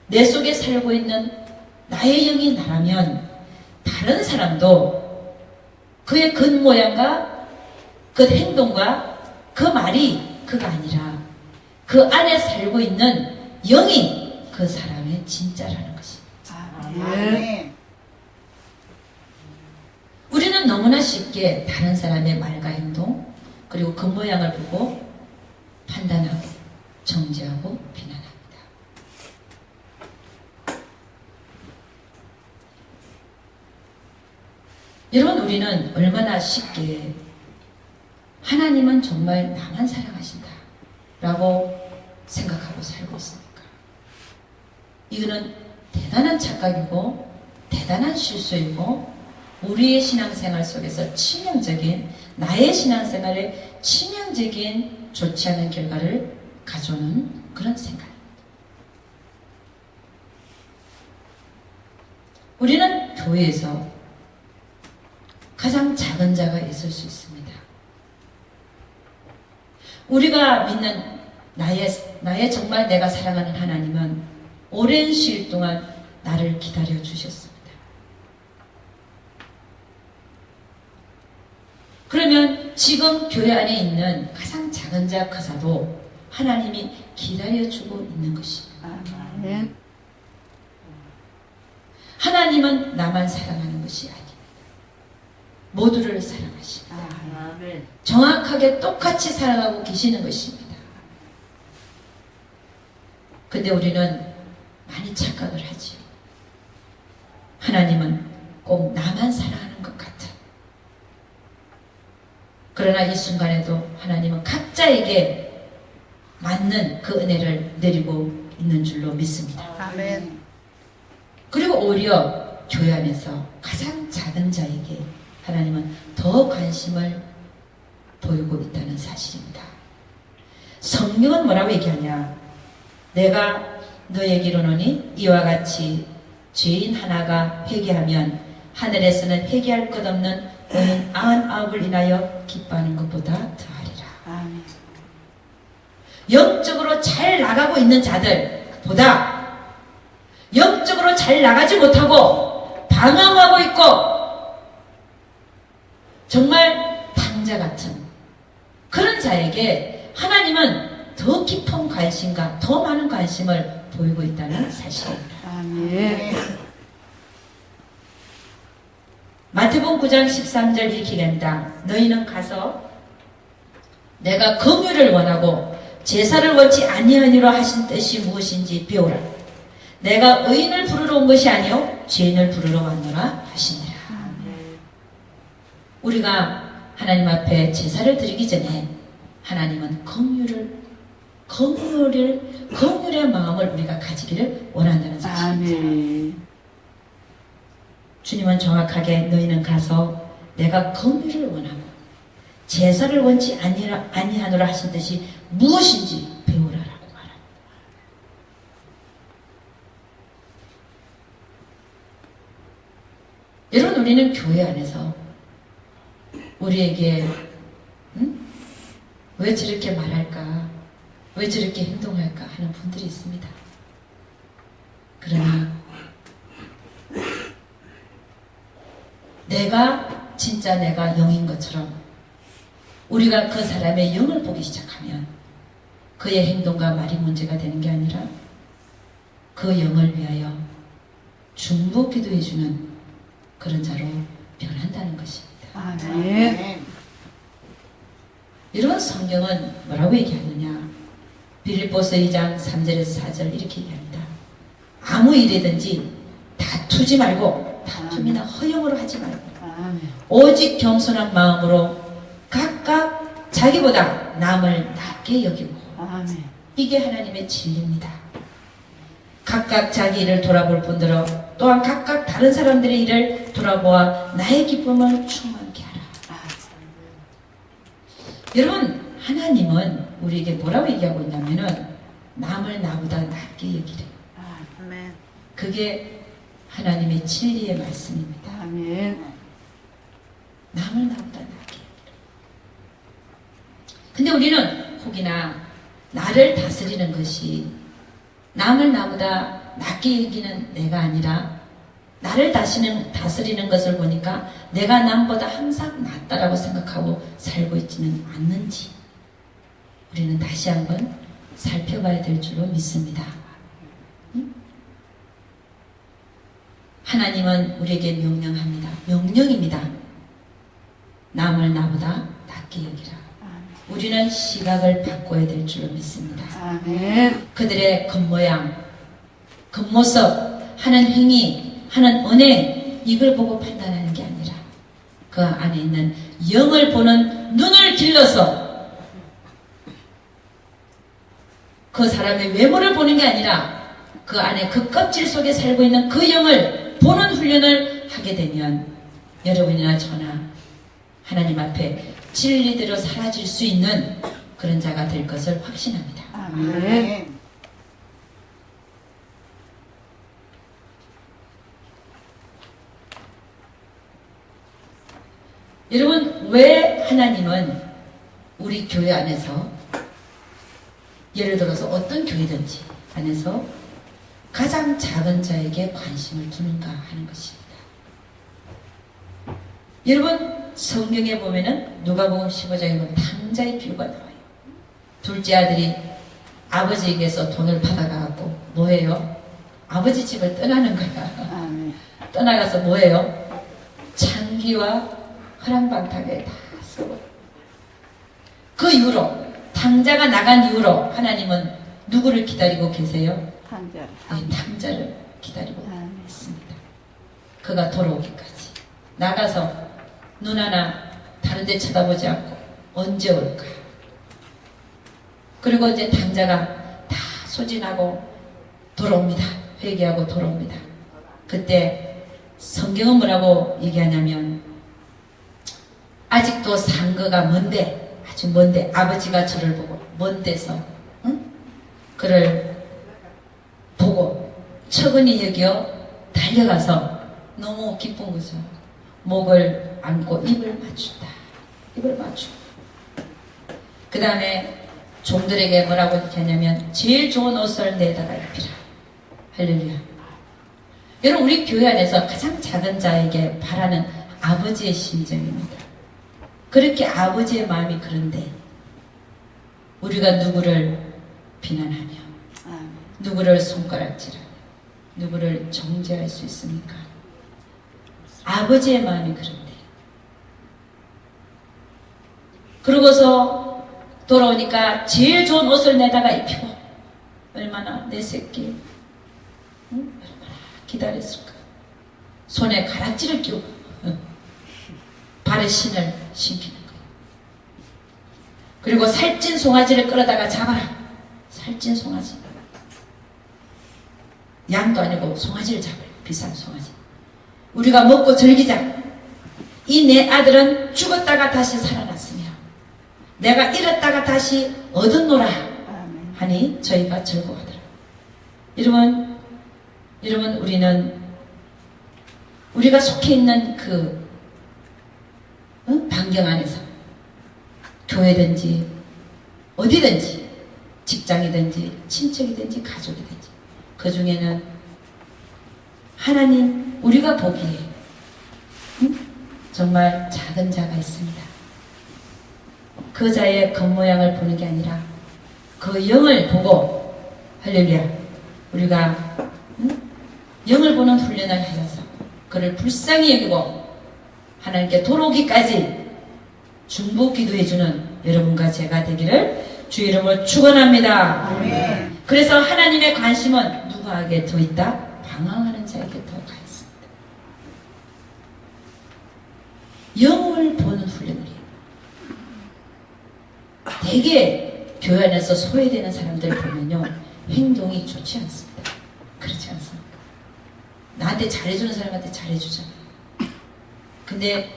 내 속에 살고 있는 나의 영이 나라면 다른 사람도 그의 겉모양과 그 행동과 그 말이 그가 아니라 그 안에 살고 있는 영이 그 사람의 진짜라는 것입니다. 아멘. 우리는 너무나 쉽게 다른 사람의 말과 행동 그리고 겉모양을 보고 판단하고 정죄하고 비난합니다. 여러분, 우리는 얼마나 쉽게 하나님은 정말 나만 사랑하신다 라고 생각하고 살고 있습니까? 이거는 대단한 착각이고 대단한 실수이고 우리의 신앙생활 속에서 치명적인, 나의 신앙생활에 치명적인 좋지 않은 결과를 가져오는 그런 생각입니다. 우리는 교회에서 가장 작은 자가 있을 수 있습니다. 우리가 믿는 나의 정말 내가 사랑하는 하나님은 오랜 시일 동안 나를 기다려 주셨습니다. 그러면 지금 교회 안에 있는 가장 작은 자 가사도 하나님이 기다려주고 있는 것입니다. 아멘. 하나님은 나만 사랑하는 것이 아닙니다. 모두를 사랑하십니다. 아멘. 정확하게 똑같이 사랑하고 계시는 것입니다. 근데 우리는 많이 착각을 하지요. 하나님은 꼭 나만 사랑하는 것 같아. 그러나 이 순간에도 하나님은 각자에게 맞는 그 은혜를 내리고 있는 줄로 믿습니다. 아멘. 그리고 오히려 교회 안에서 가장 작은 자에게 하나님은 더 관심을 보이고 있다는 사실입니다. 성경은 뭐라고 얘기하냐? 내가 너에게 이르노니 이와 같이 죄인 하나가 회개하면 하늘에서는 회개할 것 없는 의인 99을 인하여 기뻐하는 것보다 더하리라. 아멘. 영적으로 잘 나가고 있는 자들보다 영적으로 잘 나가지 못하고 방황하고 있고 정말 방자 같은 그런 자에게 하나님은 더 깊은 관심과 더 많은 관심을 보이고 있다는 사실입니다. 아멘. 마태복음 9장 13절 이렇게 얘기합니다. 너희는 가서 내가 긍휼을 원하고 제사를 원치 아니하니라 하신 뜻이 무엇인지 배우라. 내가 의인을 부르러 온 것이 아니요 죄인을 부르러 왔노라 하시니라. 우리가 하나님 앞에 제사를 드리기 전에 하나님은 긍휼의 마음을 우리가 가지기를 원한다는 사실입니다. 아멘. 주님은 정확하게 너희는 가서 내가 긍휼을 원하고 제사를 원치 아니하노라 하신 뜻이 무엇인지 배우라라고 말합니다. 여러분, 우리는 교회 안에서 우리에게 왜 저렇게 말할까? 왜 저렇게 행동할까? 하는 분들이 있습니다. 그러나 진짜 내가 영인 것처럼 우리가 그 사람의 영을 보기 시작하면 그의 행동과 말이 문제가 되는 게 아니라 그 영을 위하여 중보 기도해주는 그런 자로 변한다는 것입니다. 아멘. 이런 성경은 뭐라고 얘기하느냐? 빌립보서 2장 3절에서 4절 이렇게 얘기합니다. 아무 일이든지 다투지 말고, 다툼이나 허영으로 하지 말고, 아멘. 오직 겸손한 마음으로 각각 자기보다 남을 낮게 여기고, 아멘. 이게 하나님의 진리입니다. 각각 자기 일을 돌아볼 뿐더러 또한 각각 다른 사람들의 일을 돌아보아 나의 기쁨을 충만케 하라. 여러분, 하나님은 우리에게 뭐라고 얘기하고 있냐면은 남을 나보다 낮게 여기래. 아멘. 그게 하나님의 진리의 말씀입니다. 아멘. 남을 나보다 낮게 여기래. 근데 우리는 혹이나 나를 다스리는 것이 남을 나보다 낮게 여기는 내가 아니라 나를 다스리는 것을 보니까 내가 남보다 항상 낫다라고 생각하고 살고 있지는 않는지 우리는 다시 한번 살펴봐야 될 줄로 믿습니다. 하나님은 우리에게 명령합니다. 명령입니다. 남을 나보다 낮게 여기라. 우리는 시각을 바꿔야 될 줄로 믿습니다. 아멘. 그들의 겉모양, 겉모습, 하는 행위, 하는 언행, 이걸 보고 판단하는 게 아니라 그 안에 있는 영을 보는 눈을 길러서 그 사람의 외모를 보는 게 아니라 그 안에 그 껍질 속에 살고 있는 그 영을 보는 훈련을 하게 되면 여러분이나 저나 하나님 앞에 진리대로 사라질 수 있는 그런 자가 될 것을 확신합니다. 아멘. 여러분, 왜 하나님은 우리 교회 안에서 예를 들어서 어떤 교회든지 안에서 가장 작은 자에게 관심을 두는가 하는 것입니다. 여러분, 성경에 보면은 누가복음 15장에 보면 탕자의 비유가 나와요. 둘째 아들이 아버지에게서 돈을 받아가고 뭐해요? 아버지 집을 떠나는 거야. 아멘. 떠나가서 뭐해요? 창기와 허랑방탕에 다 쓰고 그 이후로 탕자가 나간 이후로 하나님은 누구를 기다리고 계세요? 한절. 이 탕자를 기다리고 아멘. 있습니다. 그가 돌아오기까지 나가서 눈 하나 다른 데 쳐다보지 않고 언제 올까? 그리고 이제 탕자가 다 소진하고 돌아옵니다. 회개하고 돌아옵니다. 그때 성경은 뭐라고 얘기하냐면 아직도 상거가 먼데, 아주 먼데 아버지가 저를 보고 먼 데서 그를 보고 처근히 여겨 달려가서 너무 기쁜 거죠. 목을 안고 입을 맞춘다. 입을 맞추고 그 다음에 종들에게 뭐라고 얘기하냐면 제일 좋은 옷을 내다가 입히라. 할렐루야. 여러분, 우리 교회 안에서 가장 작은 자에게 바라는 아버지의 심정입니다. 그렇게 아버지의 마음이 그런데 우리가 누구를 비난하며 아멘. 누구를 손가락질하며 누구를 정죄할 수 있습니까? 아버지의 마음이 그런데 그러고서 돌아오니까 제일 좋은 옷을 내다가 입히고 얼마나 내 새끼 얼마나 기다렸을까. 손에 가락지를 끼우고 발에 신을 신기는 거예요. 그리고 살찐 송아지를 끌어다가 잡아라. 살찐 송아지. 양도 아니고 송아지를 잡아요. 비싼 송아지. 우리가 먹고 즐기자. 이 내 아들은 죽었다가 다시 살아났으며 내가 잃었다가 다시 얻었노라 아멘. 하니 저희가 즐거워하더라. 여러분 우리가 속해 있는 그 반경 안에서 교회든지 어디든지 직장이든지 친척이든지 가족이든지 그 중에는 하나님 우리가 보기에 정말 작은 자가 있습니다. 그 자의 겉모양을 보는 게 아니라 그 영을 보고 할렐루야 우리가 영을 보는 훈련을 하여서 그를 불쌍히 여기고 하나님께 도로기까지 중보 기도해주는 여러분과 제가 되기를 주 이름으로 축원합니다. 아멘. 그래서 하나님의 관심은 누구에게 더 있다? 방황하는 자에게 더 가 있습니다. 영을 보는 훈련을 해요. 대개 교회 안에서 소외되는 사람들 보면요 행동이 좋지 않습니다. 그렇지 않습니까? 나한테 잘해주는 사람한테 잘해주잖아요. 근데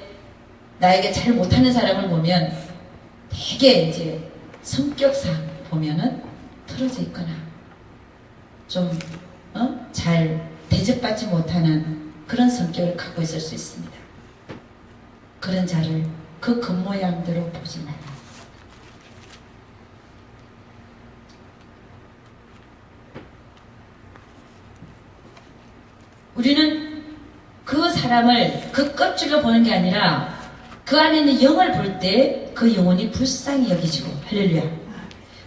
나에게 잘 못하는 사람을 보면 되게 이제 성격상 보면은 틀어져 있거나 좀 잘 대접받지 못하는 그런 성격을 갖고 있을 수 있습니다. 그런 자를 그 겉모양대로 보지 말라. 우리는 그 사람을 그 껍질로 보는 게 아니라 그 안에 있는 영을 볼 때 그 영혼이 불쌍히 여기지고 할렐루야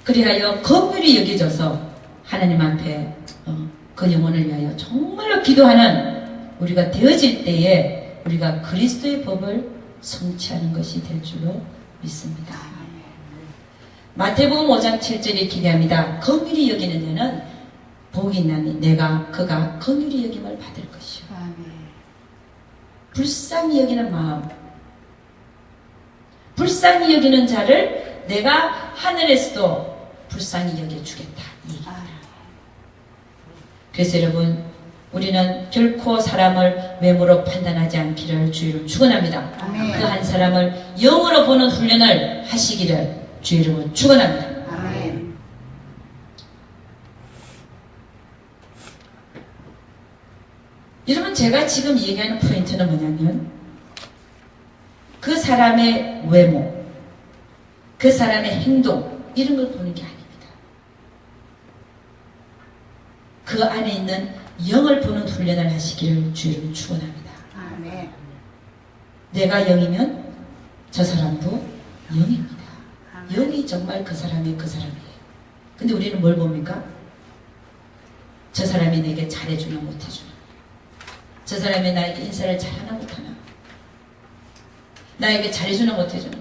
그리하여 긍휼히 여겨져서 하나님 앞에 그 영혼을 위하여 정말로 기도하는 우리가 되어질 때에 우리가 그리스도의 법을 성취하는 것이 될 줄로 믿습니다. 마태복음 5장 7절에 기대합니다. 긍휼히 여기는 자는 복이 있나니 그가 긍휼히 여김을 받을 것이요. 불쌍히 여기는 마음, 불쌍히 여기는 자를 내가 하늘에서도 불쌍히 여겨주겠다. 이 얘기입니다. 그래서 여러분 우리는 결코 사람을 외모로 판단하지 않기를 주의로 축원합니다. 아멘. 그 한 사람을 영으로 보는 훈련을 하시기를 주 이름으로 축원합니다. 아멘. 여러분 제가 지금 얘기하는 포인트는 뭐냐면 그 사람의 외모, 그 사람의 행동 이런 걸 보는 게 아닙니다. 그 안에 있는 영을 보는 훈련을 하시기를 주 이름으로 축원합니다. 아멘. 내가 영이면 저 사람도 영입니다. 아멘. 영이 정말 그 사람이에요. 근데 우리는 뭘 봅니까? 저 사람이 내게 잘해주나 못해주나, 저 사람이 나에게 인사를 잘하나 못하나, 나에게 잘해주나 못해주나,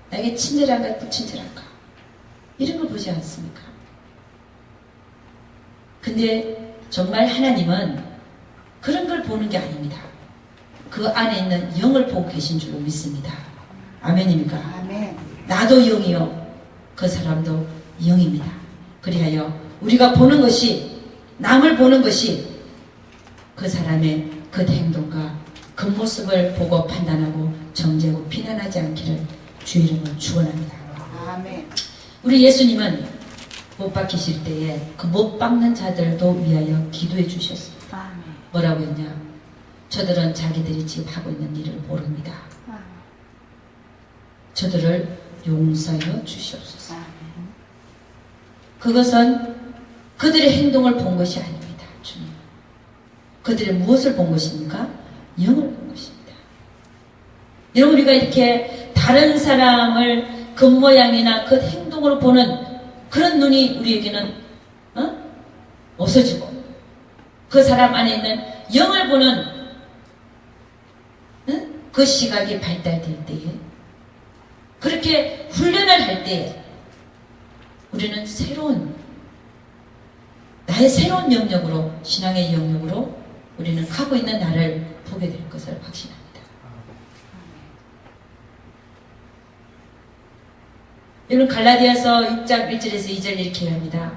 나에게 친절한가 불친절한가 이런 걸 보지 않습니까? 근데 정말 하나님은 그런 걸 보는 게 아닙니다. 그 안에 있는 영을 보고 계신 줄로 믿습니다. 아멘입니까? 아멘. 나도 영이요 그 사람도 영입니다. 그리하여 우리가 보는 것이, 남을 보는 것이 그 사람의 그 행동과 그 모습을 보고 판단하고 정죄하고 비난하지 않기를 주 이름으로 축원합니다. 아멘. 우리 예수님은 못 박히실 때에 그 못 박는 자들도 위하여 기도해 주셨습니다. 아멘. 뭐라고 했냐? 저들은 자기들이 지금 하고 있는 일을 모릅니다. 아멘. 저들을 용서하여 주시옵소서. 아멘. 그것은 그들의 행동을 본 것이 아닙니다. 주님. 그들의 무엇을 본 것입니까? 영을 본 것입니다. 여러분 우리가 이렇게 다른 사람을 겉모양이나 그 행동으로 보는 그런 눈이 우리에게는 없어지고 그 사람 안에 있는 영을 보는 그 시각이 발달될 때에 그렇게 훈련을 할 때에 우리는 나의 새로운 영역으로, 신앙의 영역으로 우리는 가고 있는 나를 보게 될 것을 확신합니다. 여러분 갈라디아서 6장 1절에서 2절 이렇게 합니다.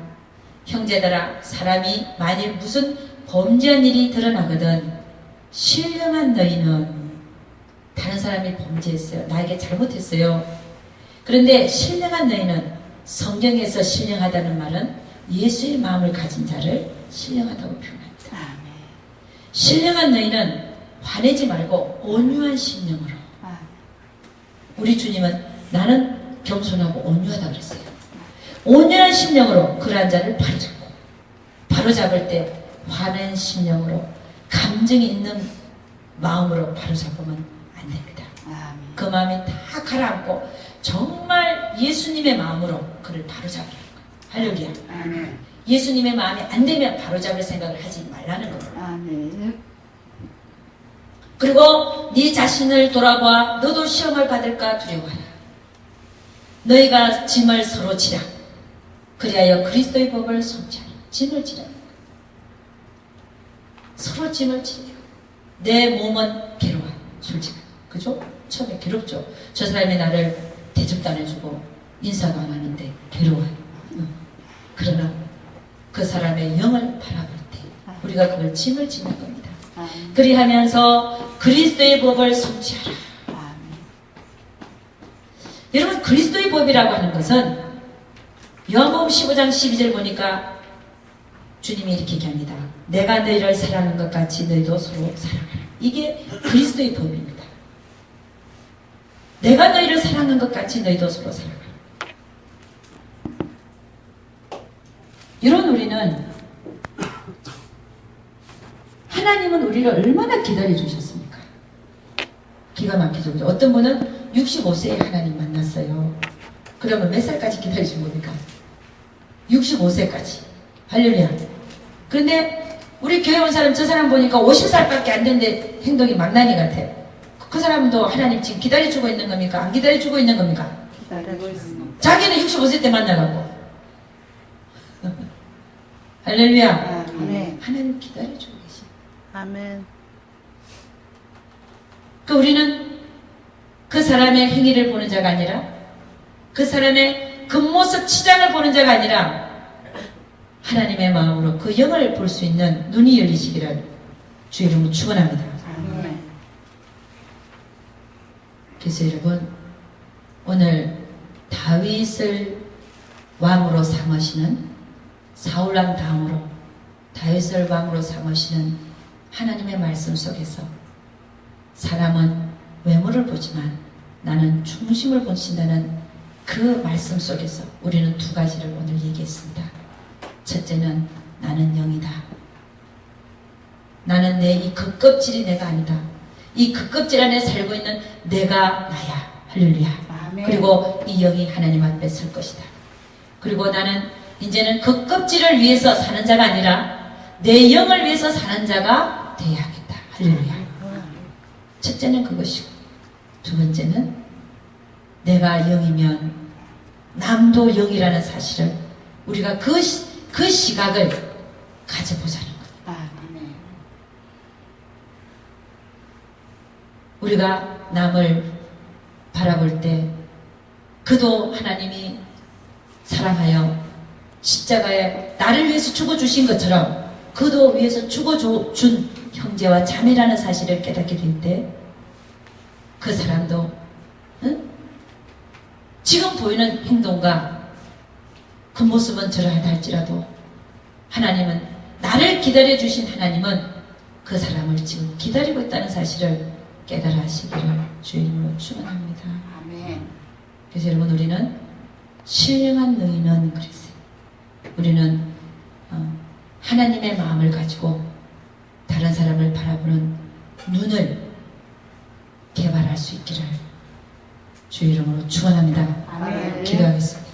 형제들아, 사람이 만일 무슨 범죄한 일이 드러나거든 신령한 너희는, 다른 사람이 범죄했어요, 나에게 잘못했어요. 그런데 신령한 너희는, 성경에서 신령하다는 말은 예수의 마음을 가진 자를 신령하다고 표현합니다. 아멘. 신령한 너희는 화내지 말고 온유한 심령으로. 아멘. 우리 주님은 나는 겸손하고 온유하다 그랬어요. 온유한 심령으로 그러한 자를 바로잡을 때 화낸 심령으로, 감정이 있는 마음으로 바로잡으면 안 됩니다. 아멘. 그 마음이 다 가라앉고 정말 예수님의 마음으로 그를 바로잡으라는 거예요. 할렐루야. 아멘. 예수님의 마음에 안 되면 바로잡을 생각을 하지 말라는 겁니다. 아멘. 그리고 네 자신을 돌아보아 너도 시험을 받을까 두려워하라. 너희가 짐을 서로 지라. 그리하여 그리스도의 법을 성취하라. 짐을 지라. 서로 짐을 지라. 내 몸은 괴로워. 솔직히. 그죠? 처음에 괴롭죠. 저 사람이 나를 대접도 안 해주고 인사도 안 하는데 괴로워요. 그러나 그 사람의 영을 바라볼 때 우리가 그걸 짐을 지는 겁니다. 아멘. 그리하면서 그리스도의 법을 성취하라. 아멘. 여러분, 그리스도의 법이라고 하는 것은 요한복음 15장 12절 보니까 주님이 이렇게 얘기합니다. 내가 너희를 사랑하는 것 같이 너희도 서로 사랑하라. 이게 그리스도의 법입니다. 내가 너희를 사랑하는 것 같이 너희도 서로 사랑하라. 이런 우리는 하나님은 우리를 얼마나 기다려주셨습니까? 기가 막히죠. 어떤 분은 65세에 하나님 만났어요. 그러면 몇 살까지 기다리신 겁니까? 65세까지. 할렐루야. 그런데 우리 교회 온 사람, 저 사람 보니까 50살밖에 안 됐는데 행동이 망나니 같아. 그 사람도 하나님 지금 기다려주고 있는 겁니까? 안 기다려주고 있는 겁니까? 기다리고 있습니다. 자기는 65세 때 만나라고. 할렐루야. 아멘. 하나님 기다려주고 계시. 아멘. 그 우리는 그 사람의 행위를 보는 자가 아니라 그 사람의 겉모습 치장을 보는 자가 아니라 하나님의 마음으로 그 영을 볼 수 있는 눈이 열리시기를 주의 이름으로 축원합니다. 아멘. 그래서 여러분, 오늘 다윗을 왕으로 삼으시는 사울왕 다음으로 다윗을 왕으로 삼으시는 하나님의 말씀 속에서 사람은 외모를 보지만 나는 중심을 보신다는 그 말씀 속에서 우리는 두 가지를 오늘 얘기했습니다. 첫째는 나는 영이다. 나는 내 이 겉껍질이 내가 아니다. 이 겉껍질 안에 살고 있는 내가 나야. 할렐루야. 아멘. 그리고 이 영이 하나님 앞에 설 것이다. 그리고 나는 이제는 겉껍질을 위해서 사는 자가 아니라 내 영을 위해서 사는 자가 되어야겠다. 할렐루야. 첫째는 그것이고 두 번째는 내가 영이면 남도 영이라는 사실을 우리가 그 시각을 가져보자는 것. 아멘. 우리가 남을 바라볼 때 그도 하나님이 사랑하여 십자가에 나를 위해서 죽어주신 것처럼 그도 위해서 죽어준 형제와 자매라는 사실을 깨닫게 될 때 그 사람도 지금 보이는 행동과 그 모습은 저러하다 할지라도 하나님은 나를 기다려주신 하나님은 그 사람을 지금 기다리고 있다는 사실을 깨달아 하시기를 주의 이름으로 축원합니다. 아멘. 그래서 여러분, 우리는 신령한 너희는 그랬어요. 우리는 하나님의 마음을 가지고 다른 사람을 바라보는 눈을 개발할 수 있기를 주의 이름으로 축원합니다. 아멘. 기도하겠습니다.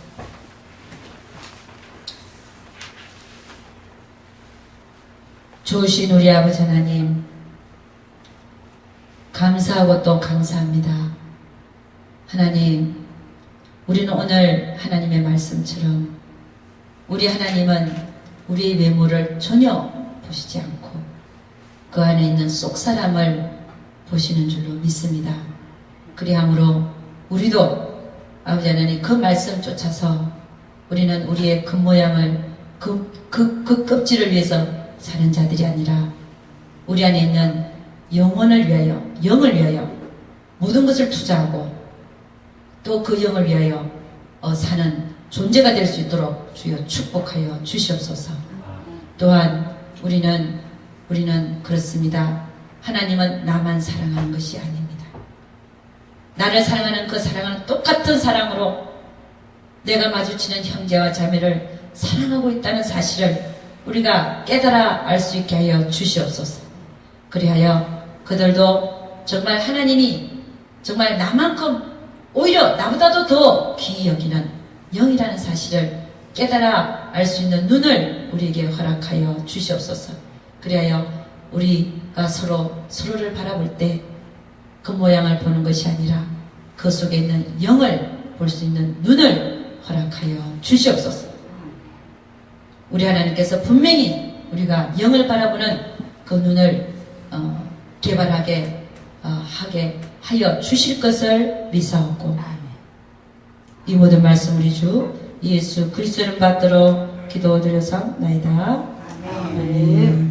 좋으신 우리 아버지 하나님, 감사하고 또 감사합니다. 하나님, 우리는 오늘 하나님의 말씀처럼 우리 하나님은 우리의 외모를 전혀 보시지 않고 그 안에 있는 속 사람을 보시는 줄로 믿습니다. 그리함으로 우리도 아버지 하나님 그 말씀 쫓아서 우리는 우리의 겉모양을 그 껍질을 위해서 사는 자들이 아니라 우리 안에 있는 영혼을 위하여, 영을 위하여 모든 것을 투자하고 또 그 영을 위하여 사는 존재가 될 수 있도록 주여 축복하여 주시옵소서. 또한 우리는 그렇습니다. 하나님은 나만 사랑하는 것이 아닙니다. 나를 사랑하는 그 사랑은 똑같은 사랑으로 내가 마주치는 형제와 자매를 사랑하고 있다는 사실을 우리가 깨달아 알 수 있게 하여 주시옵소서. 그리하여 그들도 정말 하나님이 정말 나만큼 오히려 나보다도 더 귀히 여기는 영이라는 사실을 깨달아 알 수 있는 눈을 우리에게 허락하여 주시옵소서. 그리하여 우리가 서로를 바라볼 때 그 모양을 보는 것이 아니라 그 속에 있는 영을 볼 수 있는 눈을 허락하여 주시옵소서. 우리 하나님께서 분명히 우리가 영을 바라보는 그 눈을 개발하게 하게 하여 주실 것을 믿사옵고, 이 모든 말씀 우리 주 예수 그리스도를 받들어 기도드려서 나이다. 아멘.